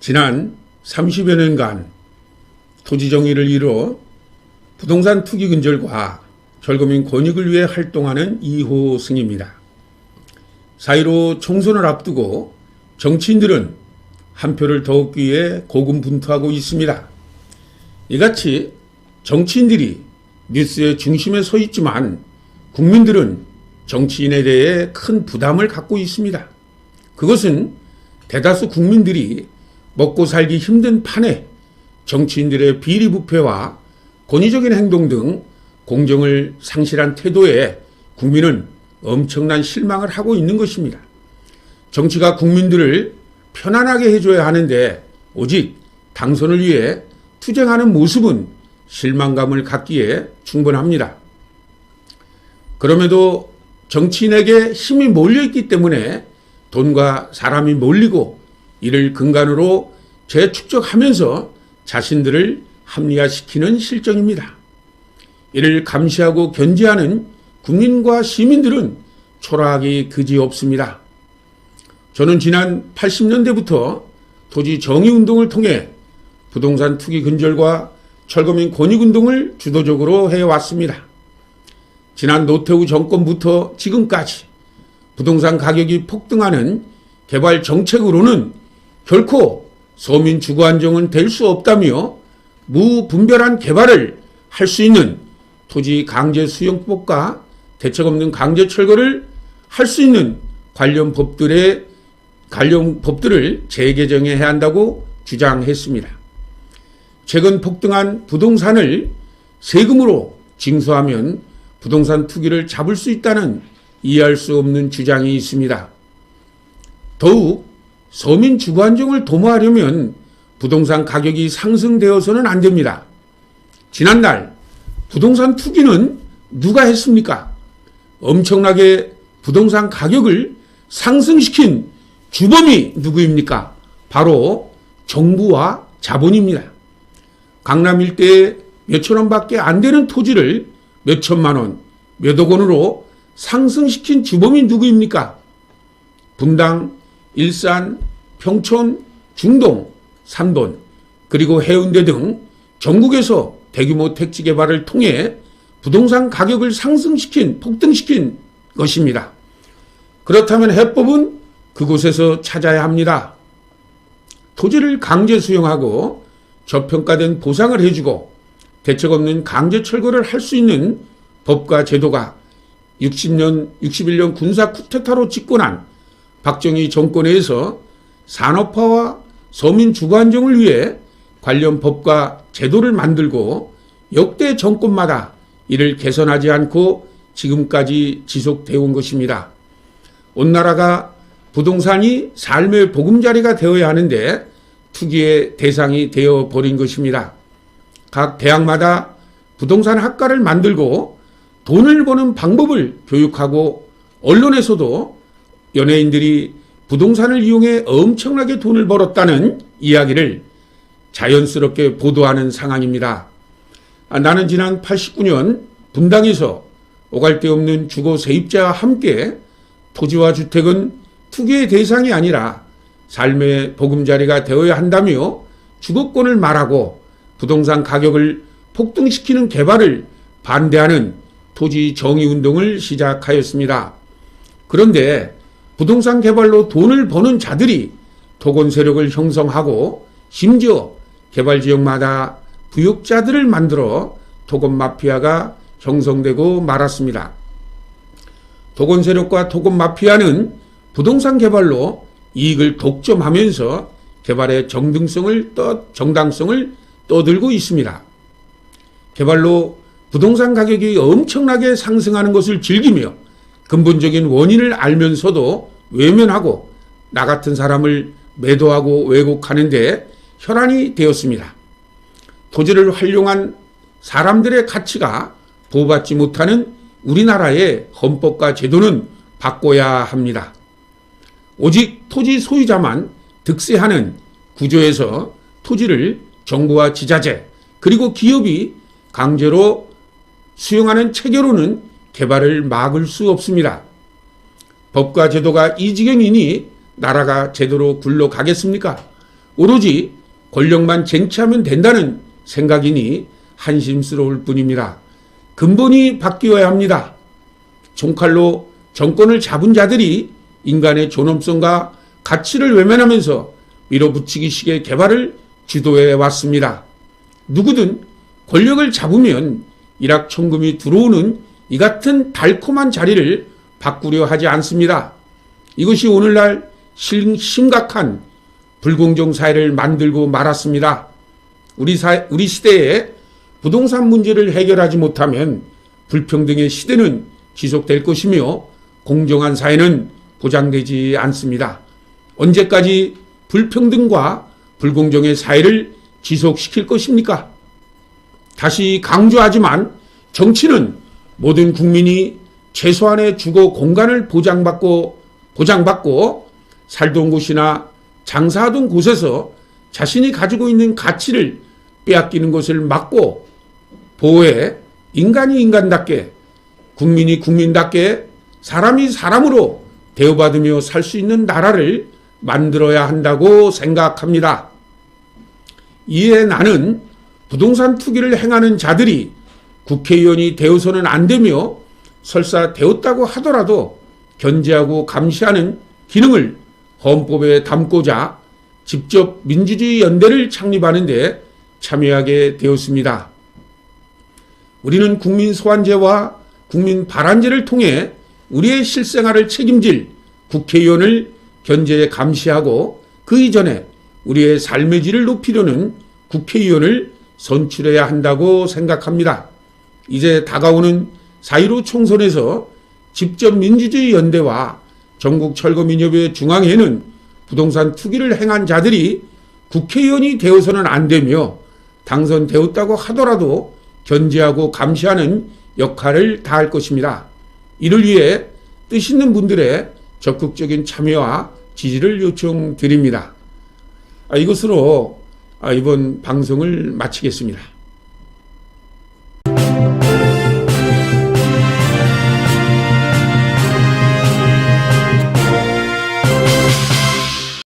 지난 30여 년간 토지 정의를 이뤄 부동산 투기 근절과 철거민 권익을 위해 활동하는 이호승입니다. 4.15 총선을 앞두고 정치인들은 한 표를 더 얻기 위해 고군분투하고 있습니다. 이같이 정치인들이 뉴스의 중심에 서 있지만 국민들은 정치인에 대해 큰 부담을 갖고 있습니다. 그것은 대다수 국민들이 먹고 살기 힘든 판에 정치인들의 비리부패와 권위적인 행동 등 공정을 상실한 태도에 국민은 엄청난 실망을 하고 있는 것입니다. 정치가 국민들을 편안하게 해줘야 하는데 오직 당선을 위해 투쟁하는 모습은 실망감을 갖기에 충분합니다. 그럼에도 정치인에게 힘이 몰려있기 때문에 돈과 사람이 몰리고 이를 근간으로 재축적하면서 자신들을 합리화시키는 실정입니다. 이를 감시하고 견제하는 국민과 시민들은 초라하기 그지없습니다. 저는 지난 80년대부터 토지 정의운동을 통해 부동산 투기 근절과 철거민 권익운동을 주도적으로 해왔습니다. 지난 노태우 정권부터 지금까지 부동산 가격이 폭등하는 개발 정책으로는 결코 서민 주거 안정은 될 수 없다며 무분별한 개발을 할 수 있는 토지 강제 수용법과 대책 없는 강제 철거를 할 수 있는 관련 법들을 재개정해야 한다고 주장했습니다. 최근 폭등한 부동산을 세금으로 징수하면 부동산 투기를 잡을 수 있다는 이해할 수 없는 주장이 있습니다. 더욱 서민 주거 안정을 도모하려면 부동산 가격이 상승되어서는 안 됩니다. 지난날 부동산 투기는 누가 했습니까? 엄청나게 부동산 가격을 상승시킨 주범이 누구입니까? 바로 정부와 자본입니다. 강남 일대에 몇천 원밖에 안 되는 토지를 몇천만 원, 몇억 원으로 상승시킨 주범이 누구입니까? 분당, 일산, 평촌, 중동, 삼돈, 그리고 해운대 등 전국에서 대규모 택지 개발을 통해 부동산 가격을 폭등시킨 것입니다. 그렇다면 해법은 그곳에서 찾아야 합니다. 토지를 강제 수용하고 저평가된 보상을 해주고 대책 없는 강제 철거를 할 수 있는 법과 제도가 61년 군사 쿠데타로 집권한 박정희 정권에서 산업화와 서민 주거 안정을 위해 관련 법과 제도를 만들고 역대 정권마다 이를 개선하지 않고 지금까지 지속되어 온 것입니다. 온 나라가 부동산이 삶의 보금자리가 되어야 하는데 투기의 대상이 되어버린 것입니다. 각 대학마다 부동산 학과를 만들고 돈을 버는 방법을 교육하고 언론에서도 연예인들이 부동산을 이용해 엄청나게 돈을 벌었다는 이야기를 자연스럽게 보도하는 상황입니다. 나는 지난 89년 분당에서 오갈 데 없는 주거 세입자와 함께 토지와 주택은 투기의 대상이 아니라 삶의 보금자리가 되어야 한다며 주거권을 말하고 부동산 가격을 폭등시키는 개발을 반대하는 토지 정의운동을 시작하였습니다. 그런데 부동산 개발로 돈을 버는 자들이 토건 세력을 형성하고 심지어 개발 지역마다 부역자들을 만들어 토건 마피아가 형성되고 말았습니다. 토건 세력과 토건 마피아는 부동산 개발로 이익을 독점하면서 개발의 정당성을 떠들고 있습니다. 개발로 부동산 가격이 엄청나게 상승하는 것을 즐기며 근본적인 원인을 알면서도 외면하고 나 같은 사람을 매도하고 왜곡하는데 혈안이 되었습니다. 토지를 활용한 사람들의 가치가 보호받지 못하는 우리나라의 헌법과 제도는 바꿔야 합니다. 오직 토지 소유자만 득세하는 구조에서 토지를 정부와 지자체 그리고 기업이 강제로 수용하는 체계로는 개발을 막을 수 없습니다. 법과 제도가 이 지경이니 나라가 제대로 굴러가겠습니까? 오로지 권력만 쟁취하면 된다는 생각이니 한심스러울 뿐입니다. 근본이 바뀌어야 합니다. 총칼로 정권을 잡은 자들이 인간의 존엄성과 가치를 외면하면서 밀어붙이기식의 개발을 주도해 왔습니다. 누구든 권력을 잡으면 일확천금이 들어오는 이 같은 달콤한 자리를 바꾸려 하지 않습니다. 이것이 오늘날 심각한 불공정 사회를 만들고 말았습니다. 우리 시대에 부동산 문제를 해결하지 못하면 불평등의 시대는 지속될 것이며 공정한 사회는 보장되지 않습니다. 언제까지 불평등과 불공정의 사회를 지속시킬 것입니까? 다시 강조하지만 정치는 모든 국민이 최소한의 주거 공간을 보장받고 살던 곳이나 장사하던 곳에서 자신이 가지고 있는 가치를 빼앗기는 것을 막고 보호해 인간이 인간답게, 국민이 국민답게, 사람이 사람으로 대우받으며 살 수 있는 나라를 만들어야 한다고 생각합니다. 이에 나는 부동산 투기를 행하는 자들이 국회의원이 되어서는 안 되며 설사 되었다고 하더라도 견제하고 감시하는 기능을 헌법에 담고자 직접 민주주의 연대를 창립하는 데 참여하게 되었습니다. 우리는 국민 소환제와 국민 발안제를 통해 우리의 실생활을 책임질 국회의원을 견제 감시하고 그 이전에 우리의 삶의 질을 높이려는 국회의원을 선출해야 한다고 생각합니다. 이제 다가오는 4.15 총선에서 직접 민주주의 연대와 전국철거민협회 중앙회는 부동산 투기를 행한 자들이 국회의원이 되어서는 안 되며 당선되었다고 하더라도 견제하고 감시하는 역할을 다할 것입니다. 이를 위해 뜻 있는 분들의 적극적인 참여와 지지를 요청드립니다. 이것으로 이번 방송을 마치겠습니다.